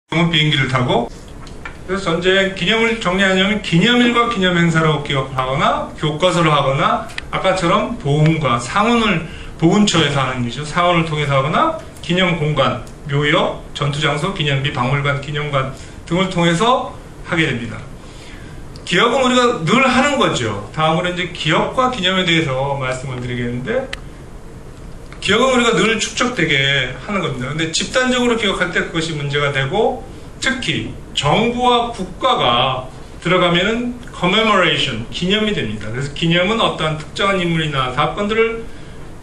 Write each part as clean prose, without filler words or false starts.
비행기를 타고, 그래서 전쟁 기념을 정리하려면 기념일과 기념행사라고 기억하거나 교과서를 하거나 아까처럼 보훈과 상훈을 보훈처에서 하는 일이죠. 상훈을 통해서 하거나 기념공간, 묘역, 전투장소, 기념비, 박물관, 기념관 등을 통해서 하게 됩니다. 기억은 우리가 늘 하는 거죠. 다음으로 이제 기억과 기념에 대해서 말씀을 드리겠는데, 기억은 우리가 늘 축적되게 하는 겁니다. 근데 집단적으로 기억할 때 그것이 문제가 되고, 특히 정부와 국가가 들어가면은 commemoration, 기념이 됩니다. 그래서 기념은 어떠한 특정한 인물이나 사건들을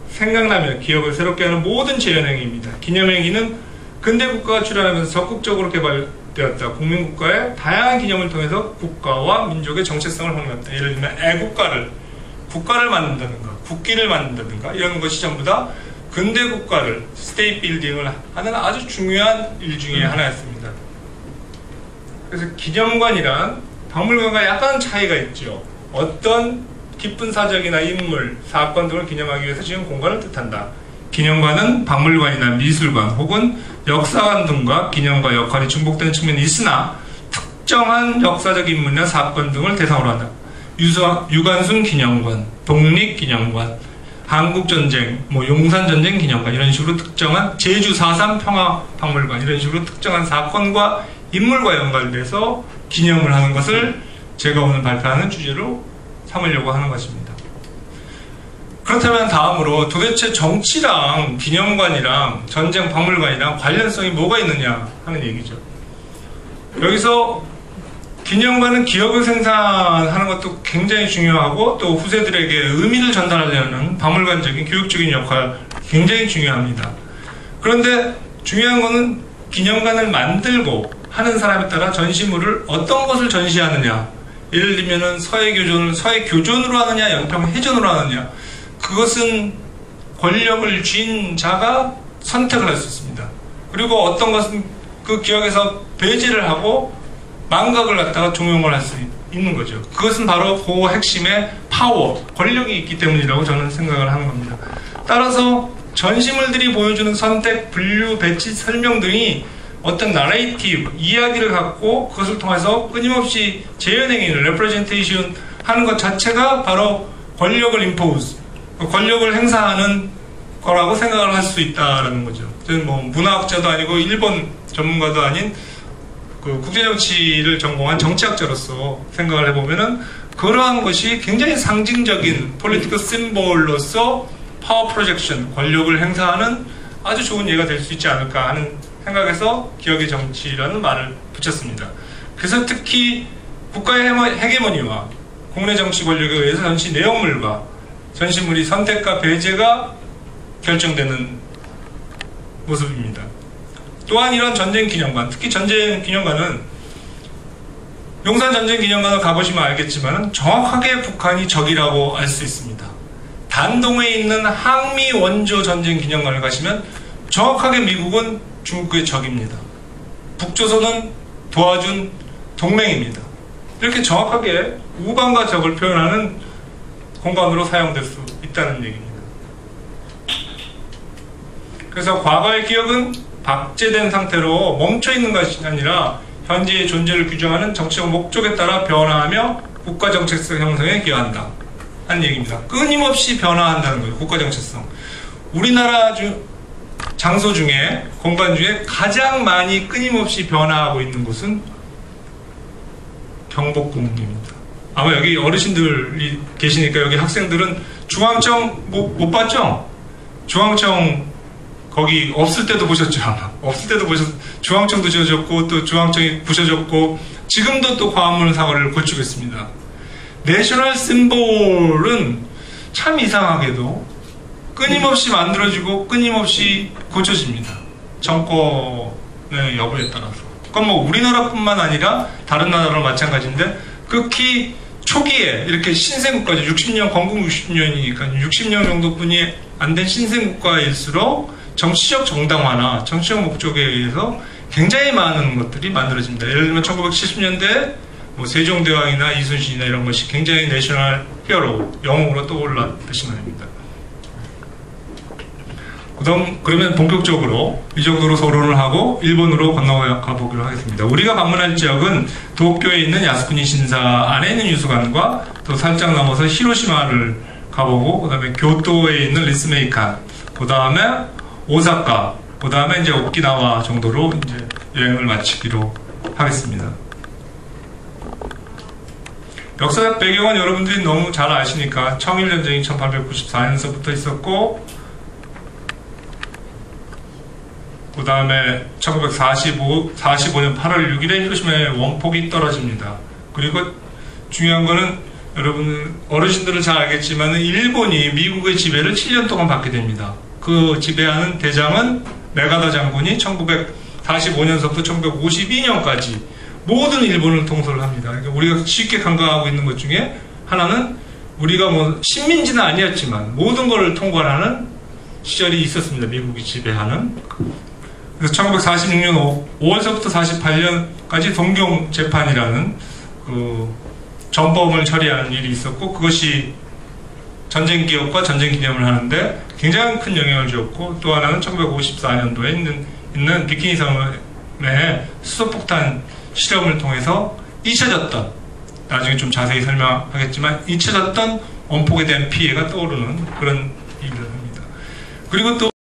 생각나며 기억을 새롭게 하는 모든 재현행위입니다. 기념행위는 근대 국가가 출현하면서 적극적으로 개발되었다. 국민국가의 다양한 기념을 통해서 국가와 민족의 정체성을 확립했다. 예를 들면 국가를 만든다든가 국기를 만든다든가 이런 것이 전부 다 근대 국가를 스테이트 빌딩을 하는 아주 중요한 일 중에 하나였습니다. 그래서 기념관이란 박물관과 약간 차이가 있죠. 어떤 기쁜 사적이나 인물, 사건 등을 기념하기 위해서 지은 공간을 뜻한다. 기념관은 박물관이나 미술관 혹은 역사관 등과 기념과 역할이 중복되는 측면이 있으나 특정한 역사적 인물이나 사건 등을 대상으로 한다. 유관순 기념관, 독립기념관, 한국전쟁, 용산전쟁 기념관 이런 식으로 특정한 제주 4.3 평화박물관 이런 식으로 특정한 사건과 인물과 연관돼서 기념을 하는 것을 제가 오늘 발표하는 주제로 삼으려고 하는 것입니다. 그렇다면 다음으로 도대체 정치랑 기념관이랑 전쟁 박물관이랑 관련성이 뭐가 있느냐 하는 얘기죠. 여기서 기념관은 기억을 생산하는 것도 굉장히 중요하고 또 후세들에게 의미를 전달하려는 박물관적인 교육적인 역할 굉장히 중요합니다. 그런데 중요한 것은 기념관을 만들고 하는 사람에 따라 전시물을 어떤 것을 전시하느냐, 예를 들면 서해 교전으로 하느냐 영평 해전으로 하느냐, 그것은 권력을 쥔 자가 선택을 할 수 있습니다. 그리고 어떤 것은 그 기억에서 배제를 하고 망각을 갖다가 종용을 할 수 있는 거죠. 그것은 바로 그 핵심의 파워, 권력이 있기 때문이라고 저는 생각을 하는 겁니다. 따라서 전시물들이 보여주는 선택, 분류, 배치, 설명 등이 어떤 나레이티브, 이야기를 갖고 그것을 통해서 끊임없이 재현행위를 레프레젠테이션 하는 것 자체가 바로 권력을 임포즈, 권력을 행사하는 거라고 생각을 할 수 있다는 거죠. 저는 문화학자도 아니고 일본 전문가도 아닌 국제정치를 전공한 정치학자로서 생각을 해보면은 그러한 것이 굉장히 상징적인 폴리티컬 심볼로서 파워 프로젝션, 권력을 행사하는 아주 좋은 예가 될 수 있지 않을까 하는 생각에서 기억의 정치라는 말을 붙였습니다. 그래서 특히 국가의 헤게모니와 국내 정치 권력에 의해서 전시 내용물과 전시물이 선택과 배제가 결정되는 모습입니다. 또한 이런 전쟁 기념관, 특히 전쟁 기념관은 용산 전쟁 기념관을 가보시면 알겠지만 정확하게 북한이 적이라고 알 수 있습니다. 단동에 있는 항미 원조 전쟁 기념관을 가시면 정확하게 미국은 중국의 적입니다. 북조선은 도와준 동맹입니다. 이렇게 정확하게 우방과 적을 표현하는 공간으로 사용될 수 있다는 얘기입니다. 그래서 과거의 기억은 박제된 상태로 멈춰있는 것이 아니라 현재의 존재를 규정하는 정치적 목적에 따라 변화하며 국가정체성 형성에 기여한다 하는 얘기입니다. 끊임없이 변화한다는 거예요. 국가정체성. 우리나라 장소 중에, 공간 중에 가장 많이 끊임없이 변화하고 있는 곳은 경복궁입니다. 아마 여기 어르신들이 계시니까 여기 학생들은 중앙청 못 봤죠? 중앙청 거기 없을 때도 보셨죠? 없을 때도 중앙청도 지어졌고 또 중앙청이 부셔졌고 지금도 또 광화문 사거리를 고치고 있습니다. 내셔널 심볼은 참 이상하게도 끊임없이 만들어지고 끊임없이 고쳐집니다. 정권의 여부에 따라서. 그건 우리나라뿐만 아니라 다른 나라로 마찬가지인데 극히 초기에 이렇게 신생국가죠. 60년, 건국 60년이니까 60년 정도뿐이 안 된 신생국가일수록 정치적 정당화나 정치적 목적에 의해서 굉장히 많은 것들이 만들어집니다. 예를 들면 1970년대 세종대왕이나 이순신이나 이런 것이 굉장히 내셔널 히어로, 영웅으로 떠올랐듯이 말입니다. 그러면 본격적으로 이 정도로 서론을 하고 일본으로 건너가 보기로 하겠습니다. 우리가 방문할 지역은 도쿄에 있는 야스쿠니 신사 안에 있는 유수관과 또 살짝 넘어서 히로시마를 가보고, 그 다음에 교토에 있는 리스메이칸, 그 다음에 오사카, 그 다음에 이제 오키나와 정도로 이제 여행을 마치기로 하겠습니다. 역사적 배경은 여러분들이 너무 잘 아시니까 청일전쟁이 1894년서부터 있었고, 그 다음에 1945년 8월 6일에 히로시마에 원폭이 떨어집니다. 그리고 중요한 거는 여러분 어르신들은 잘 알겠지만 일본이 미국의 지배를 7년 동안 받게 됩니다. 그 지배하는 대장은 메가다 장군이 1945년서부터 1952년까지 모든 일본을 통솔을 합니다. 그러니까 우리가 쉽게 간과하고 있는 것 중에 하나는 우리가 뭐 식민지는 아니었지만 모든 것을 통괄하는 시절이 있었습니다. 미국이 지배하는. 그래서 1946년 5월서부터 48년까지 동경재판이라는 그 전범을 처리하는 일이 있었고, 그것이 전쟁 기억과 전쟁 기념을 하는데 굉장히 큰 영향을 주었고, 또 하나는 1954년도에 있는 비키니 섬의 수소폭탄 실험을 통해서 잊혀졌던, 나중에 좀 자세히 설명하겠지만 잊혀졌던 원폭에 대한 피해가 떠오르는 그런 일을 합니다. 그리고 또